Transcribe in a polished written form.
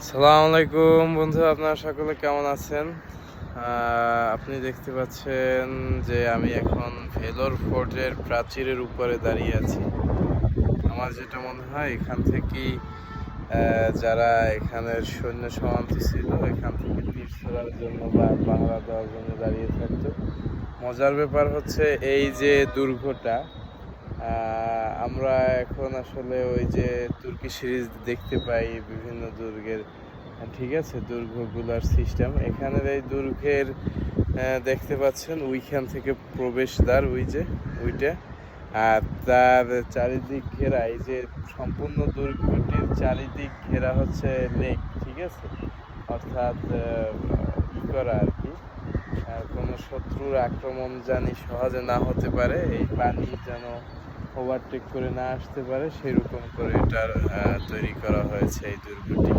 সালাম আলাইকুম বন্ধু, আপনারা সকলে কেমন আছেন? আপনি দেখতে পাচ্ছেন যে আমি এখন ভেলোর ফোর্টের প্রাচীরের উপরে দাঁড়িয়ে আছি। আমার যেটা মনে হয় এখান থেকেই যারা এখানের সৈন্য সামন্ত ছিল এখান থেকে তীর ছোড়ার জন্য বা পাহারা দেওয়ার জন্য দাঁড়িয়ে থাকতো। মজার ব্যাপার হচ্ছে এই যে দুর্গটা, আমরা এখন আসলে ওই যে তুর্কি সিরিজ দেখতে পাই বিভিন্ন দুর্গের, ঠিক আছে, দুর্গগুলার সিস্টেম এখানের এই দুর্গের দেখতে পাচ্ছেন ওইখান থেকে প্রবেশদ্বার, ওই যে ওইটা, আর তার চারিদিক ঘেরা, এই যে সম্পূর্ণ দুর্গটির চারিদিক ঘেরা হচ্ছে লেক, ঠিক আছে, অর্থাৎ করা আর কি, কোনো শত্রুর আক্রমণ জানি সহজে না হতে পারে, এই পানি যেন ওভারটেক করে না আসতে পারে, সেরকম করে এটার তৈরি করা হয়েছে এই দুর্গটি।